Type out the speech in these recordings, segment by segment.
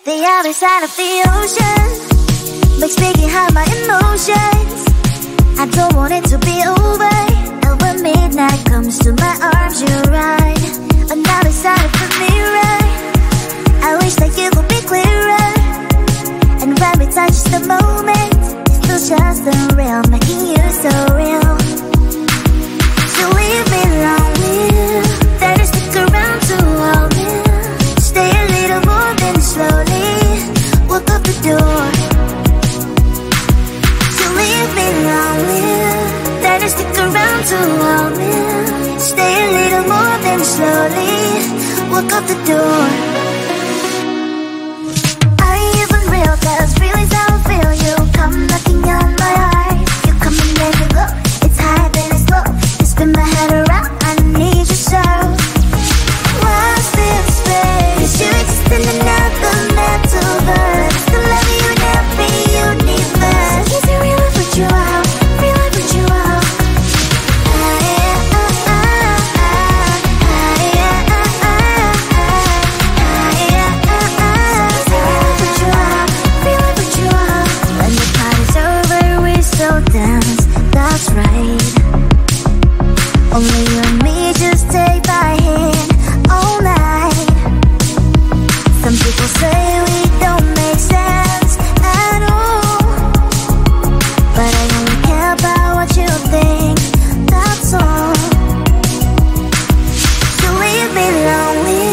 The other side of the ocean makes me get high my emotions. I don't want it to be over. And when midnight comes to my arms, you're right. Another side of the mirror, I wish that you could be clearer. And when we touch the moment, it feels just unreal, making you so real. So leave me alone, will that is stick around to all will. Stay a little more than slowly walk up the door. So leave me alone, will that is stick around to all will. Stay a little more than slowly walk up the door. Are you even real? 'Cause feelings I don't feel. You come knocking on my heart. You come and then you go. It's high then it's low. You spin my head around. I need you so. What's this space? 'Cause you exist in another metaverse. To love you in every universe. So is it real? I put you out. Real? I put you out. Right. Only you and me just take my hand all night. Some people say we don't make sense at all, but I only care about what you think, that's all. So leave me lonely,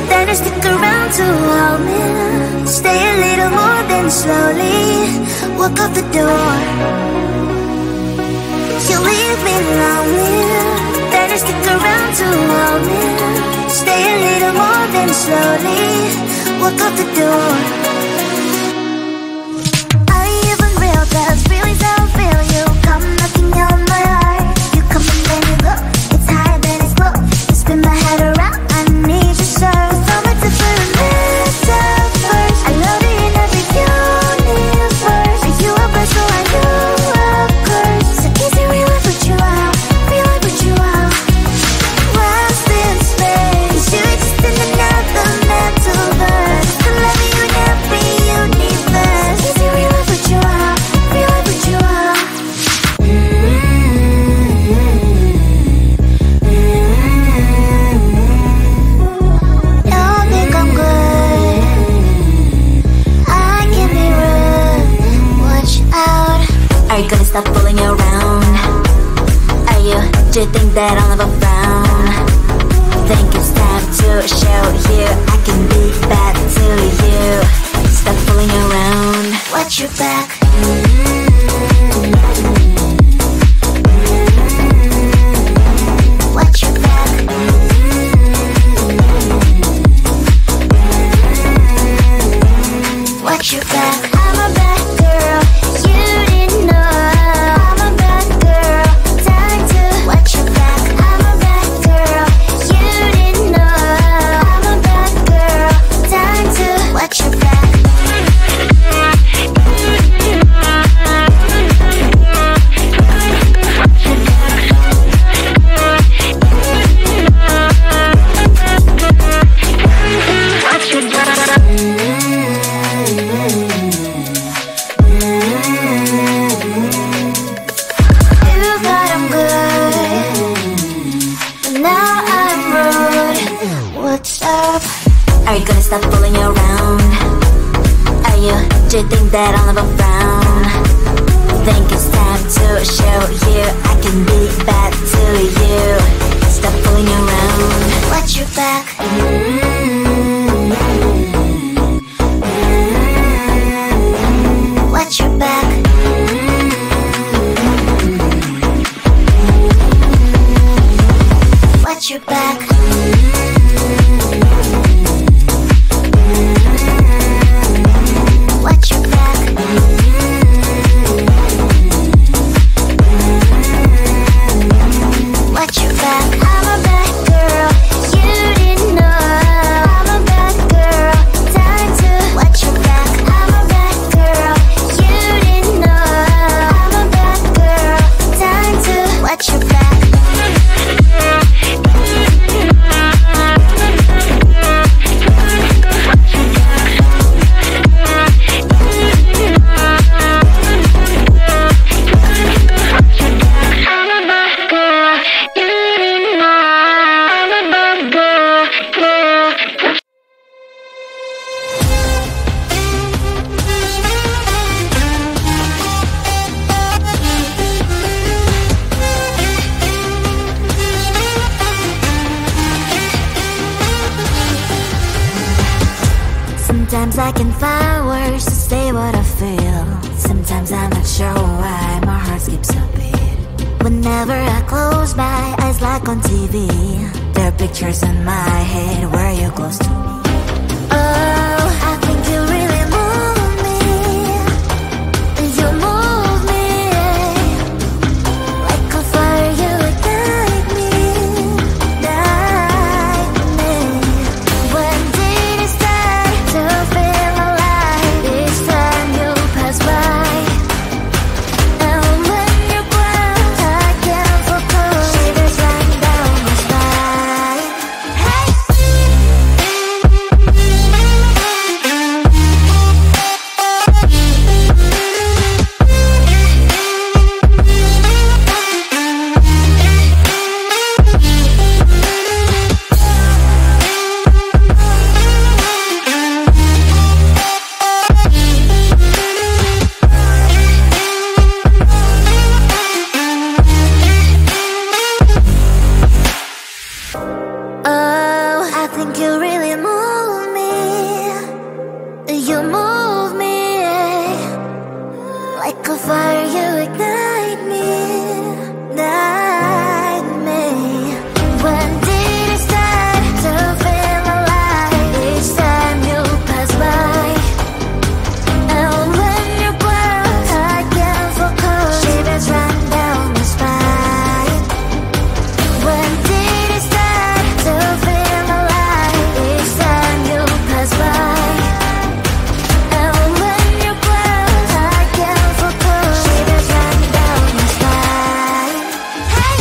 then just stick around to hold me. Stay a little more than slowly walk out the door. You leave me lonely, then just stick around to hold me. Stay a little more than slowly walk out the door. Are you even real? 'Cause feelings I don't feel. You come knocking on my heart. You come and then you go. It's high then it's low. You spin my head around. I need you so. So much to put a metaverse. I love you in every universe. Are you a bird so I know a curse? So is it real? I put you out. Real? I put you out. Lost in space. You exist in another metaverse. To love you in every universe. Is it real? I put you out. Real? I put you out. Don't think I'm good. I can be rude. Watch out. Are you gonna stop fooling around? Are you? Do you think that I'll never frown? Think it's time to show you I can be bad to you. Stop fooling around. Watch your back. Watch your back. Watch your back. I'm a bad girl. You didn't know. I'm a bad girl. Time to watch your back. I'm a bad girl. You didn't know. I'm a bad girl. Time to watch your back. You thought I'm good, but now I'm rude. What's up? Are you gonna stop fooling around? Are you? Do you think that I'll never frown? Think it's time to show you I can be bad to you. Stop fooling around. Watch your back. Watch your back. Watch your back. Watch your back. Watch your back. I'm a bad girl. You didn't know. Sometimes I can find words to say what I feel. Sometimes I'm not sure why my heart skips a beat. Whenever I close my eyes like on TV, there are pictures in my head where you're close to me. Oh, I think you really move me. You move me like a fire, you ignite me, ignite me. When did it start to feel alive? Each time you pass by, and when you grow, I can't focus. Shivers run down my spine. Hey. Oh, I think you really move me. You move me like a fire, you ignite me, ignite me. When did it start to feel alive? Each time you pass by, and when you grow, I can't focus. Shivers run down my spine. When did it start to feel alive? Each time you pass by, and when you grow, I can't focus. Shivers run down my spine. Hey.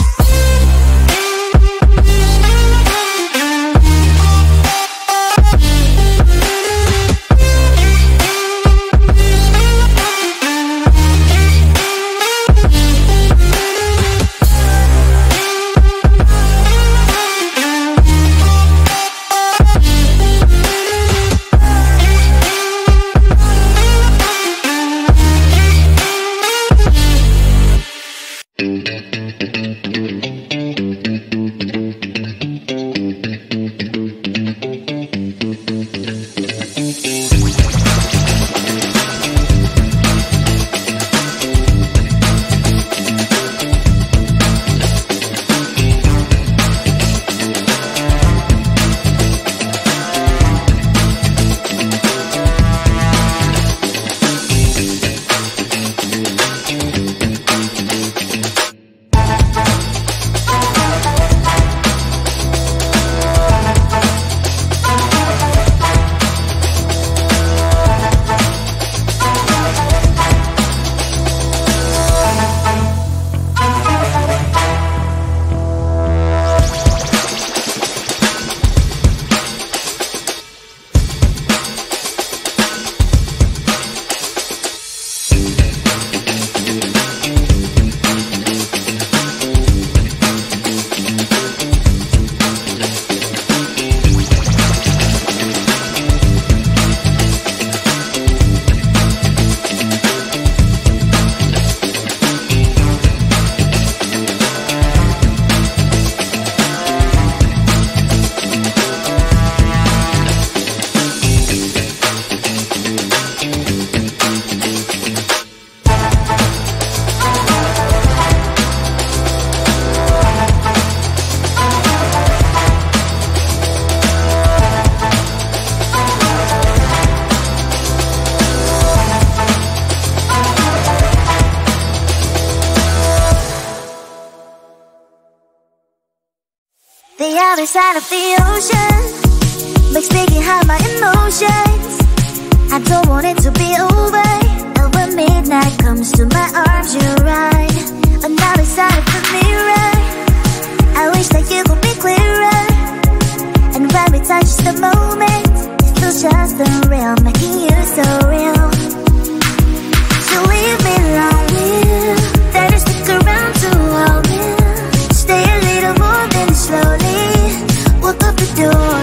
The other side of the ocean makes me get hide my emotions. I don't want it to be over. And when midnight comes to my arms, you're right. Another side of the mirror, I wish that you could be clearer. And when we touch the moment, it feels just unreal, making you so real. So leave me lonely, then you stick around to hold me. Stay a little more, then slowly walk up the door.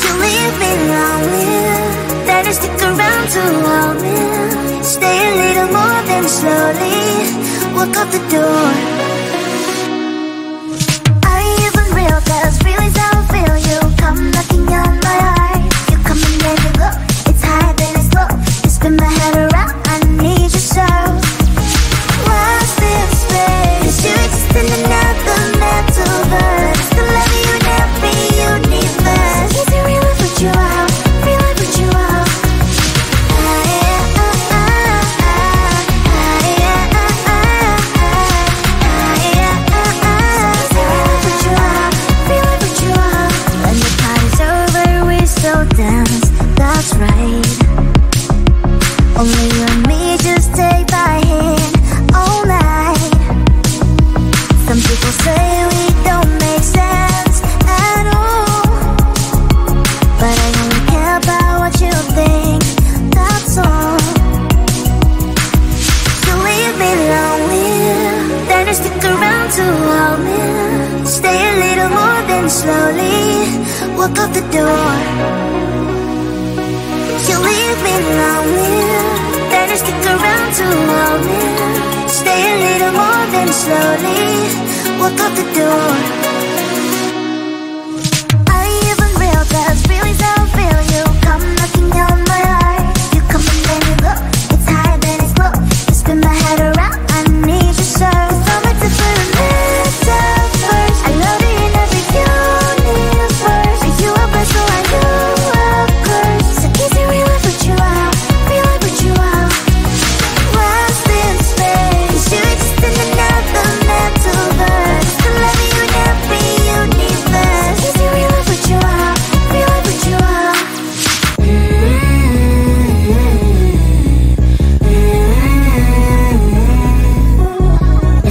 So leave me lonely, then you stick around to hold me. Stay a little more, then slowly walk up the door. Are you even real? 'Cause feelings I feel you come knocking on my heart. You but I only care about what you think, that's all. You leave me lonely, then you stick around to hold me. Stay a little more, then slowly walk out the door. You leave me lonely, then you stick around to hold me. Stay a little more, then slowly walk out the door. Are you even real? 'Cause feelings don't feel you. Come knocking on my heart. You come and then you go. It's higher than it's low. You spin my head around. I need you so. I'm a different metaverse. I love you in every universe. Are you a blessing? So I know a curse. So easy, real life with you out. Real life with you out. Lost in space. You exist in another metaverse. To love you in every universe. Easy, real life with you out. Real life with you out.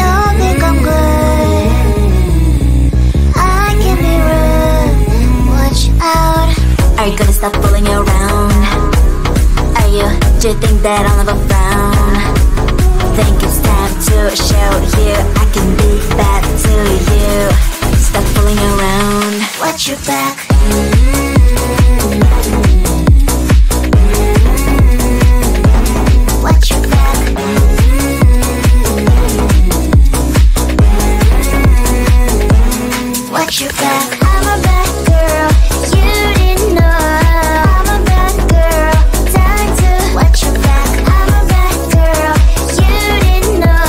Don't think I'm good. I can be rude. Watch out. Are you gonna stop fooling around? Are you? Do you think that I'll never frown? Think it's time to show you I can be bad to you. Stop fooling around. Watch your back. Watch your back. Watch your back. I'm a bad girl. You didn't know. I'm a bad girl. Time to watch your back. I'm a bad girl. You didn't know.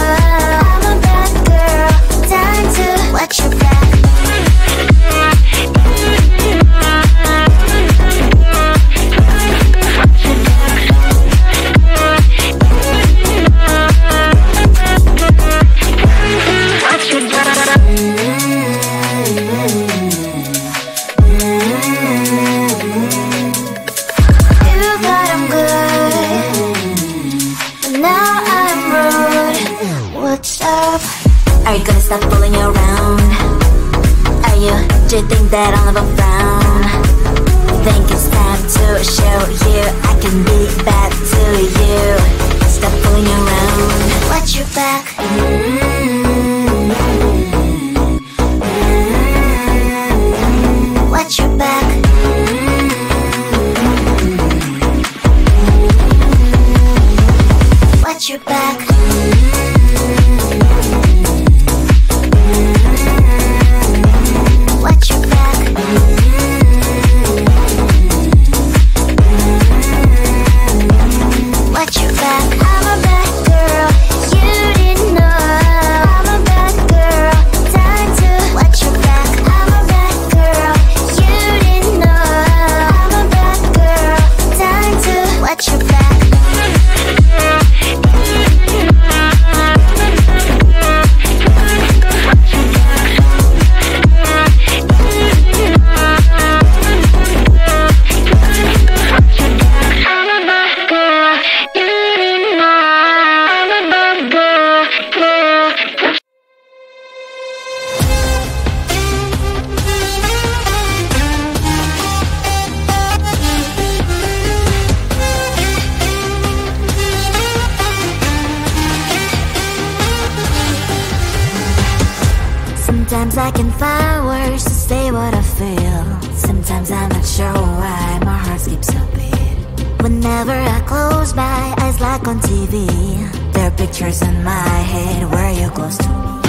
I'm a bad girl. Time to watch your back. You thought I'm good, but now I'm rude. What's up? Are you gonna stop fooling around? Are you? Do you think that I'll never frown? Think it's time to show you I can be bad to you. Stop fooling around. Watch your back. Watch your back. Watch your back. Watch your back. Watch your back. I'm a bad girl. You didn't know. I'm a bad girl. Time to watch your back. I'm a bad girl. You didn't know. I'm a bad girl. Time to watch your back. Sometimes I can find words to say what I feel. Sometimes I'm not sure why my heart skips a beat. Whenever I close my eyes like on TV, there are pictures in my head where you're close to me.